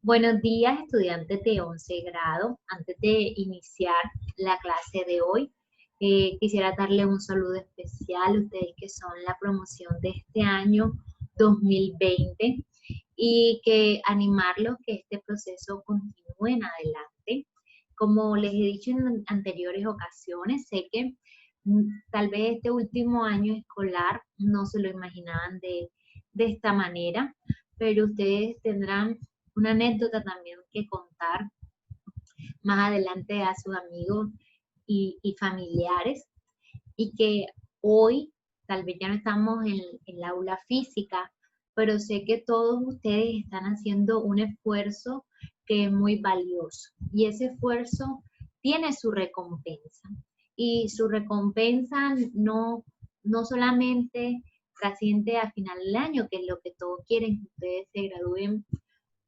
Buenos días, estudiantes de 11 grado. Antes de iniciar la clase de hoy, quisiera darle un saludo especial a ustedes que son la promoción de este año 2020 y que animarlos que este proceso continúe en adelante. Como les he dicho en anteriores ocasiones, sé que tal vez este último año escolar no se lo imaginaban de esta manera, pero ustedes tendrán una anécdota también que contar más adelante a sus amigos y familiares, y que hoy tal vez ya no estamos en el aula física, pero sé que todos ustedes están haciendo un esfuerzo que es muy valioso, y ese esfuerzo tiene su recompensa, y su recompensa no solamente trasciende a final del año, que es lo que todos quieren, que ustedes se gradúen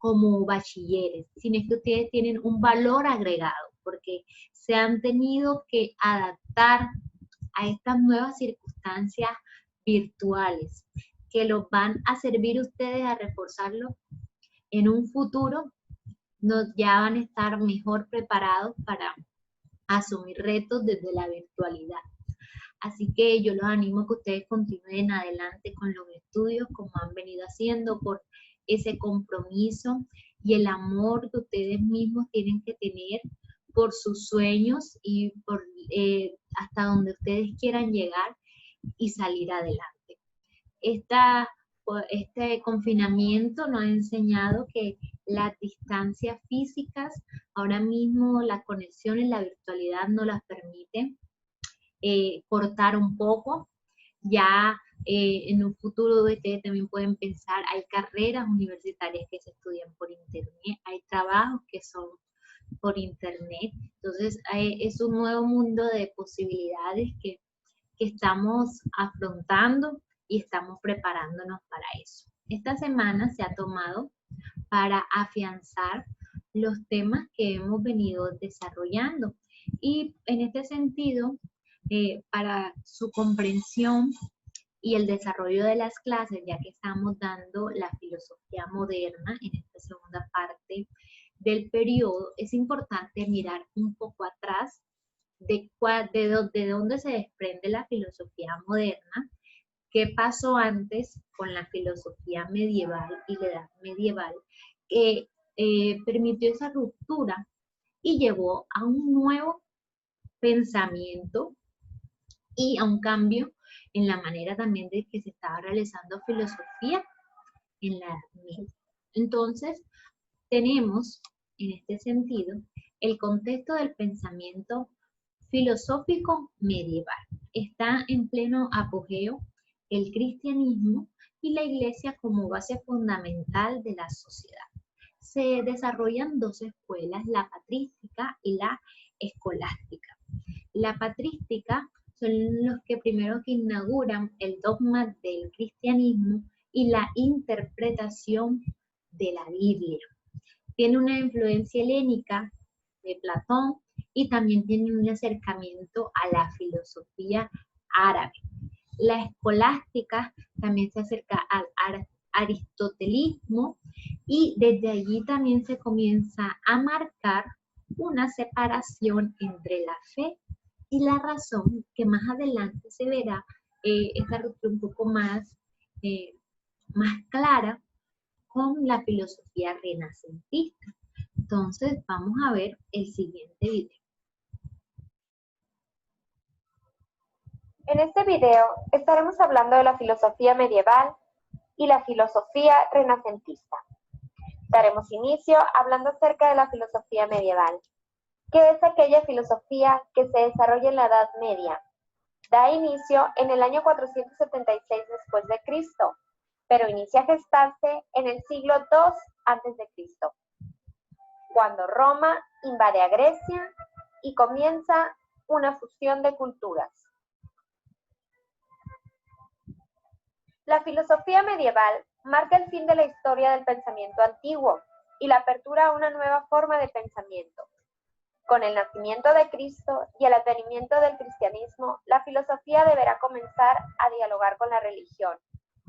como bachilleres, sino que ustedes tienen un valor agregado, porque se han tenido que adaptar a estas nuevas circunstancias virtuales, que los van a servir ustedes a reforzarlo en un futuro. Ya van a estar mejor preparados para asumir retos desde la virtualidad. Así que yo los animo a que ustedes continúen adelante con los estudios como han venido haciendo, por ese compromiso y el amor que ustedes mismos tienen que tener por sus sueños y por hasta donde ustedes quieran llegar y salir adelante. Este confinamiento nos ha enseñado que las distancias físicas, ahora mismo la conexión en la virtualidad no las permite cortar un poco. Ya en un futuro ustedes también pueden pensar, hay carreras universitarias que se estudian por internet, hay trabajos que son por internet, entonces es un nuevo mundo de posibilidades que estamos afrontando y estamos preparándonos para eso. Esta semana se ha tomado para afianzar los temas que hemos venido desarrollando, y en este sentido, para su comprensión y el desarrollo de las clases, ya que estamos dando la filosofía moderna en esta segunda parte del periodo, es importante mirar un poco atrás de dónde se desprende la filosofía moderna, qué pasó antes con la filosofía medieval y la edad medieval, que permitió esa ruptura y llevó a un nuevo pensamiento y a un cambio en la manera también de que se estaba realizando filosofía en la Edad Media. Entonces, tenemos en este sentido el contexto del pensamiento filosófico medieval. Está en pleno apogeo el cristianismo y la iglesia como base fundamental de la sociedad. Se desarrollan dos escuelas, la patrística y la escolástica. La patrística son los que primero que inauguran el dogma del cristianismo y la interpretación de la Biblia. Tiene una influencia helénica de Platón y también tiene un acercamiento a la filosofía árabe. La escolástica también se acerca al aristotelismo, y desde allí también se comienza a marcar una separación entre la fe y la razón, que más adelante se verá esta ruptura un poco más clara con la filosofía renacentista. Entonces vamos a ver el siguiente video. En este video estaremos hablando de la filosofía medieval y la filosofía renacentista. Daremos inicio hablando acerca de la filosofía medieval, que es aquella filosofía que se desarrolla en la Edad Media. Da inicio en el año 476 después de Cristo, pero inicia a gestarse en el siglo II antes de Cristo, cuando Roma invade a Grecia y comienza una fusión de culturas. La filosofía medieval marca el fin de la historia del pensamiento antiguo y la apertura a una nueva forma de pensamiento. Con el nacimiento de Cristo y el advenimiento del cristianismo, la filosofía deberá comenzar a dialogar con la religión,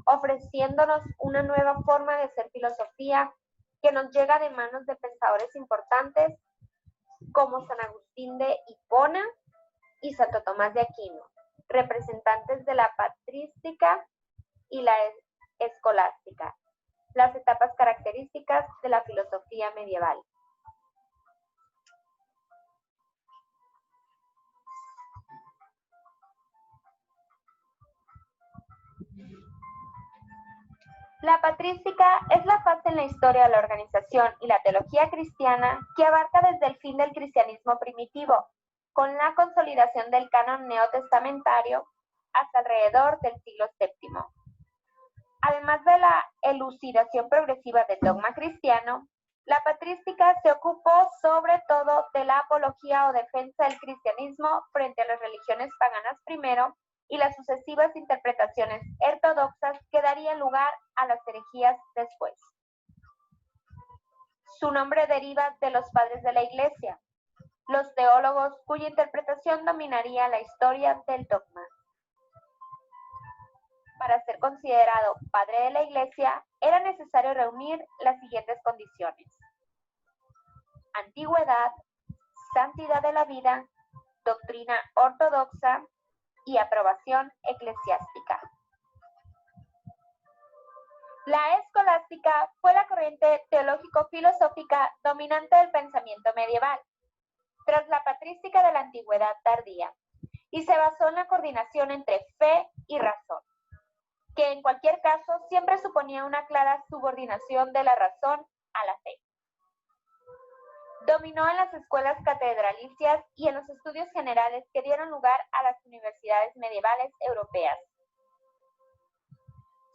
ofreciéndonos una nueva forma de hacer filosofía que nos llega de manos de pensadores importantes como San Agustín de Hipona y Santo Tomás de Aquino, representantes de la patrística y la escolástica, las etapas características de la filosofía medieval. La patrística es la fase en la historia de la organización y la teología cristiana que abarca desde el fin del cristianismo primitivo, con la consolidación del canon neotestamentario hasta alrededor del siglo VII. Además de la elucidación progresiva del dogma cristiano, la patrística se ocupó sobre todo de la apología o defensa del cristianismo frente a las religiones paganas primero y las sucesivas interpretaciones ortodoxas que darían lugar a las herejías después. Su nombre deriva de los padres de la Iglesia, los teólogos cuya interpretación dominaría la historia del dogma. Para ser considerado padre de la Iglesia, era necesario reunir las siguientes condiciones: antigüedad, santidad de la vida, doctrina ortodoxa y aprobación eclesiástica. La escolástica fue la corriente teológico-filosófica dominante del pensamiento medieval, tras la patrística de la antigüedad tardía, y se basó en la coordinación entre fe y razón, que en cualquier caso siempre suponía una clara subordinación de la razón a la fe. Dominó en las escuelas catedralicias y en los estudios generales que dieron lugar a las universidades medievales europeas.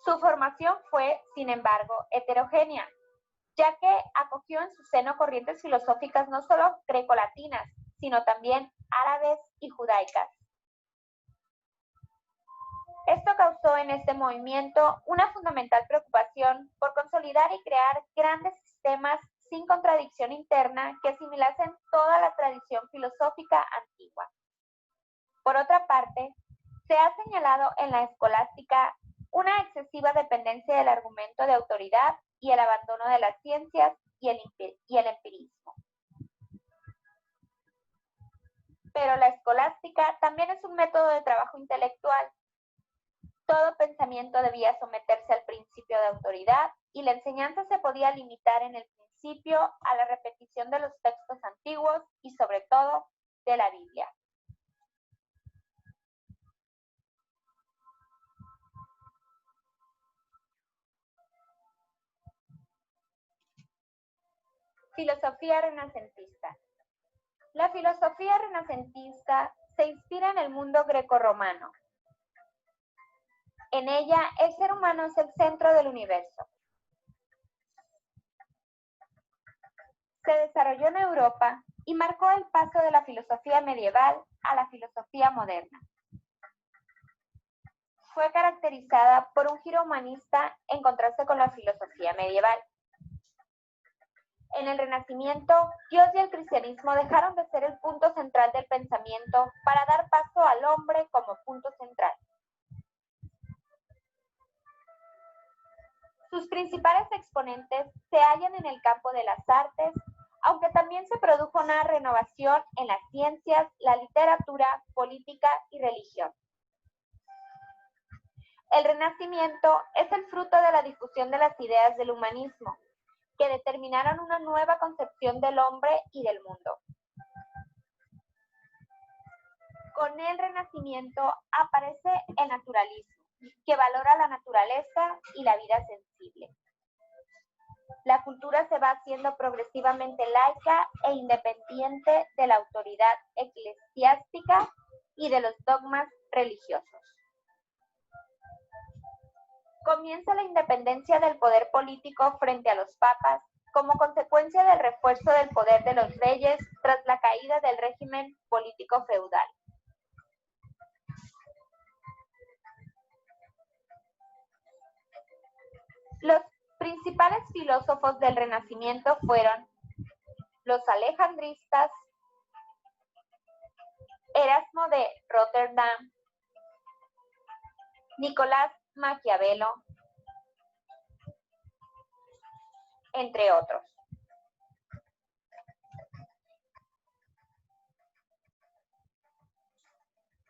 Su formación fue, sin embargo, heterogénea, ya que acogió en su seno corrientes filosóficas no solo grecolatinas, sino también árabes y judaicas. Esto causó en este movimiento una fundamental preocupación por consolidar y crear grandes sistemas sin contradicción interna que asimilasen toda la tradición filosófica antigua. Por otra parte, se ha señalado en la escolástica una excesiva dependencia del argumento de autoridad y el abandono de las ciencias y el empirismo. Pero la escolástica también es un método de trabajo intelectual. Todo pensamiento debía someterse al principio de autoridad y la enseñanza se podía limitar en el principio a la repetición de los textos antiguos y sobre todo de la Biblia. Filosofía renacentista. La filosofía renacentista se inspira en el mundo grecorromano. En ella, el ser humano es el centro del universo. Se desarrolló en Europa y marcó el paso de la filosofía medieval a la filosofía moderna. Fue caracterizada por un giro humanista en contraste con la filosofía medieval. En el Renacimiento, Dios y el cristianismo dejaron de ser el punto central del pensamiento para dar paso al hombre como punto central. Sus principales exponentes se hallan en el campo de las artes, aunque también se produjo una renovación en las ciencias, la literatura, política y religión. El Renacimiento es el fruto de la difusión de las ideas del humanismo, que determinaron una nueva concepción del hombre y del mundo. Con el Renacimiento aparece el naturalismo, que valora la naturaleza y la vida sensible. La cultura se va haciendo progresivamente laica e independiente de la autoridad eclesiástica y de los dogmas religiosos. Comienza la independencia del poder político frente a los papas como consecuencia del refuerzo del poder de los reyes tras la caída del régimen político feudal. Los principales filósofos del Renacimiento fueron los alejandristas, Erasmo de Rotterdam, Nicolás Maquiavelo, entre otros.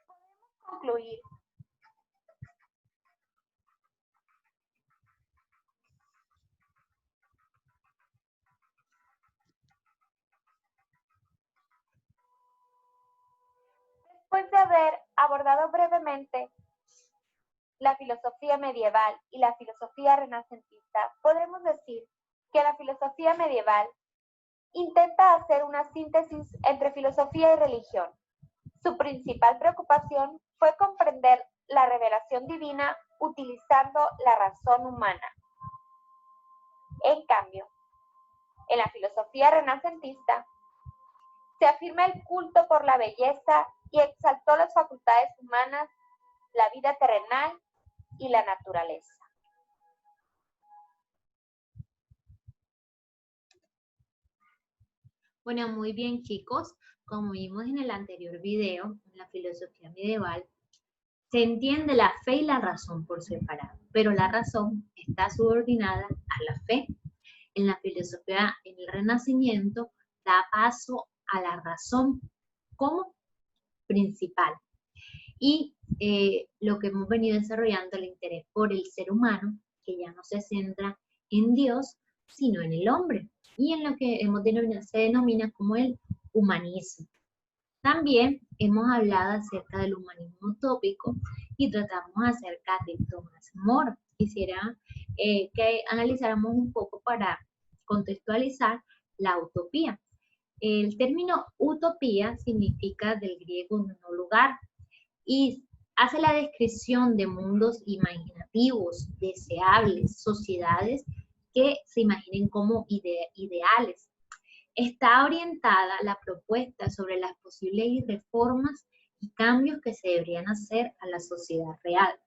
Podemos concluir después de haber abordado brevemente la filosofía medieval y la filosofía renacentista, podremos decir que la filosofía medieval intenta hacer una síntesis entre filosofía y religión. Su principal preocupación fue comprender la revelación divina utilizando la razón humana. En cambio, en la filosofía renacentista, se afirma el culto por la belleza y exaltó las facultades humanas, la vida terrenal y la naturaleza. Bueno, muy bien, chicos. Como vimos en el anterior video, en la filosofía medieval, se entiende la fe y la razón por separado, pero la razón está subordinada a la fe. En la filosofía, en el Renacimiento, da paso a la razón como principal. Y lo que hemos venido desarrollando, el interés por el ser humano, que ya no se centra en Dios, sino en el hombre, y en lo que se denomina como el humanismo. También hemos hablado acerca del humanismo utópico y tratamos acerca de Thomas More. Quisiera que analizáramos un poco para contextualizar la utopía. El término utopía significa del griego no lugar y hace la descripción de mundos imaginativos, deseables, sociedades que se imaginen como ideales. Está orientada la propuesta sobre las posibles reformas y cambios que se deberían hacer a la sociedad real.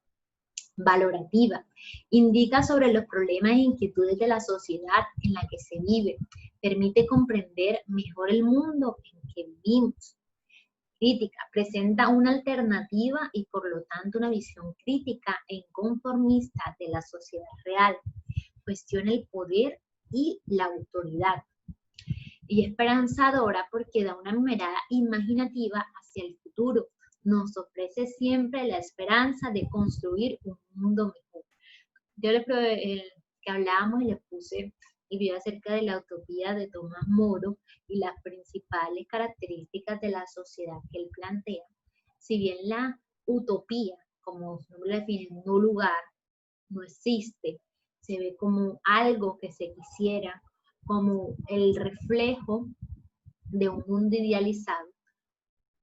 Valorativa. Indica sobre los problemas e inquietudes de la sociedad en la que se vive. Permite comprender mejor el mundo en que vivimos. Crítica. Presenta una alternativa y por lo tanto una visión crítica e inconformista de la sociedad real. Cuestiona el poder y la autoridad. Y esperanzadora porque da una mirada imaginativa hacia el futuro. Nos ofrece siempre la esperanza de construir un mundo mejor. Yo que hablábamos y le puse y vi acerca de la utopía de Tomás Moro y las principales características de la sociedad que él plantea. Si bien la utopía, como su nombre define, no lugar, no existe, se ve como algo que se quisiera, como el reflejo de un mundo idealizado.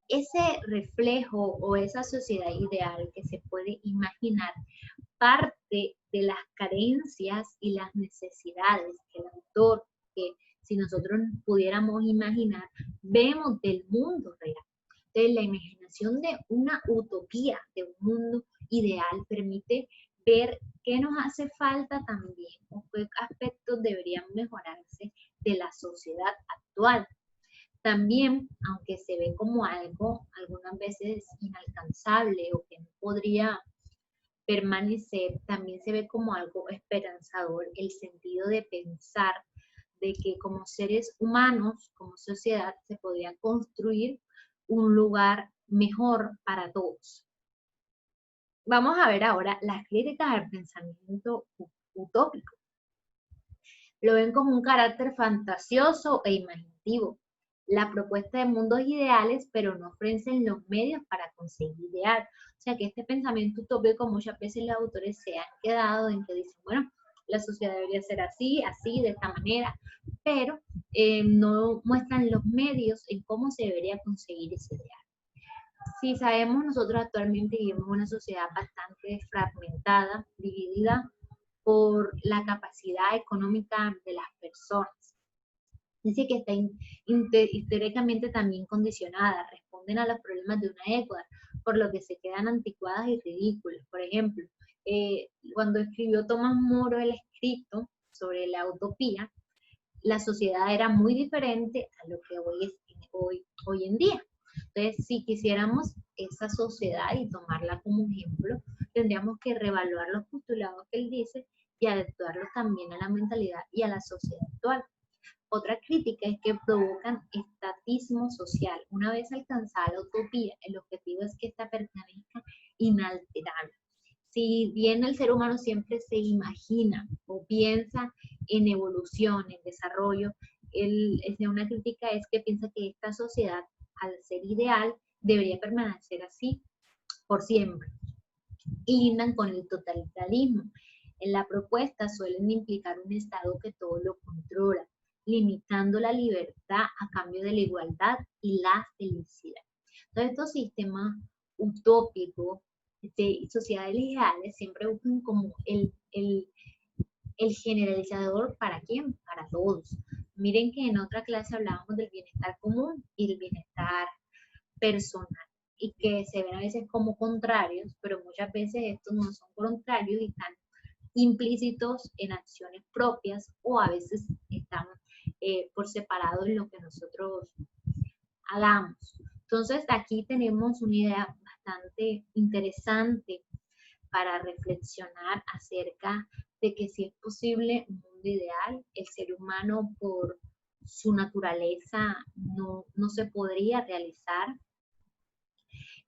Ese reflejo o esa sociedad ideal que se puede imaginar parte de las carencias y las necesidades que el autor, que si nosotros pudiéramos imaginar, vemos del mundo real. Entonces, la imaginación de una utopía, de un mundo ideal, permite ver qué nos hace falta también o qué aspectos deberían mejorarse de la sociedad actual. También, aunque se ve como algo algunas veces inalcanzable o que no podría permanecer, también se ve como algo esperanzador el sentido de pensar de que como seres humanos, como sociedad, se podría construir un lugar mejor para todos. Vamos a ver ahora las críticas al pensamiento utópico. Lo ven como un carácter fantasioso e imaginativo. La propuesta de mundos ideales, pero no ofrecen los medios para conseguir ideal. O sea que este pensamiento utópico muchas veces los autores se han quedado en que dicen, bueno, la sociedad debería ser así, así, de esta manera, pero no muestran los medios en cómo se debería conseguir ese ideal. Si sabemos, nosotros actualmente vivimos una sociedad bastante fragmentada, dividida por la capacidad económica de las personas. Dice que está históricamente también condicionada, responden a los problemas de una época, por lo que se quedan anticuadas y ridículas. Por ejemplo, cuando escribió Tomás Moro el escrito sobre la utopía, la sociedad era muy diferente a lo que hoy en día. Entonces, si quisiéramos esa sociedad y tomarla como ejemplo, tendríamos que reevaluar los postulados que él dice y adaptarlos también a la mentalidad y a la sociedad actual. Otra crítica es que provocan estatismo social. Una vez alcanzada la utopía, el objetivo es que ésta permanezca inalterable. Si bien el ser humano siempre se imagina o piensa en evolución, en desarrollo, una crítica es que piensa que esta sociedad, al ser ideal, debería permanecer así por siempre. Y lindan con el totalitarismo. En la propuesta suelen implicar un Estado que todo lo controla, limitando la libertad a cambio de la igualdad y la felicidad. Todos estos sistemas utópicos de sociedades ideales siempre buscan como el generalizador. ¿Para quién? Para todos. Miren que en otra clase hablábamos del bienestar común y del bienestar personal, y que se ven a veces como contrarios, pero muchas veces estos no son contrarios y están implícitos en acciones propias, o a veces están por separado en lo que nosotros hagamos. Entonces aquí tenemos una idea bastante interesante para reflexionar acerca de que si es posible un mundo ideal, el ser humano por su naturaleza no se podría realizar.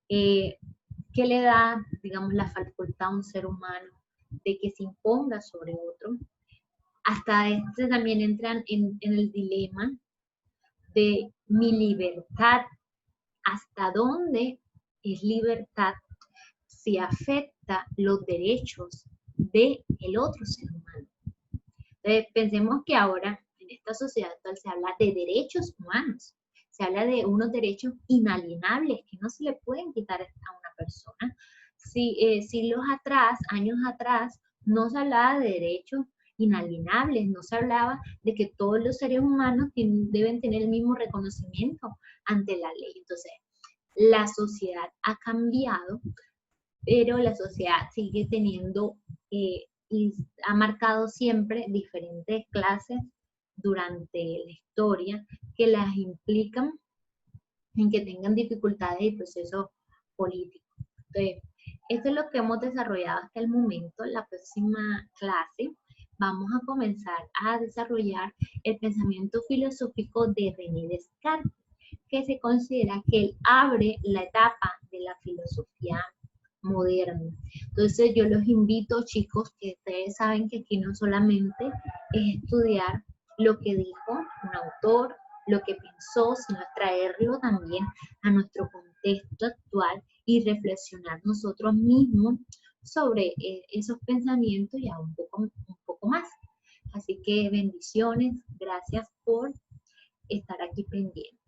¿Qué le da, digamos, la facultad a un ser humano de que se imponga sobre otro? Hasta también entran en el dilema de mi libertad. ¿Hasta dónde es libertad si afecta los derechos del otro ser humano? Entonces, pensemos que ahora en esta sociedad actual se habla de derechos humanos, se habla de unos derechos inalienables que no se le pueden quitar a una persona. Siglos atrás, años atrás, no se hablaba de derechos inalienables, no se hablaba de que todos los seres humanos deben tener el mismo reconocimiento ante la ley. Entonces, la sociedad ha cambiado, pero la sociedad sigue teniendo y ha marcado siempre diferentes clases durante la historia que las implican en que tengan dificultades y procesos políticos. Entonces, esto es lo que hemos desarrollado hasta el momento. La próxima clase vamos a comenzar a desarrollar el pensamiento filosófico de René Descartes, que se considera que él abre la etapa de la filosofía moderna. Entonces yo los invito, chicos, que ustedes saben que aquí no solamente es estudiar lo que dijo un autor, lo que pensó, sino traerlo también a nuestro contexto actual y reflexionar nosotros mismos sobre esos pensamientos y aún un poco más. Así que bendiciones, gracias por estar aquí pendiente.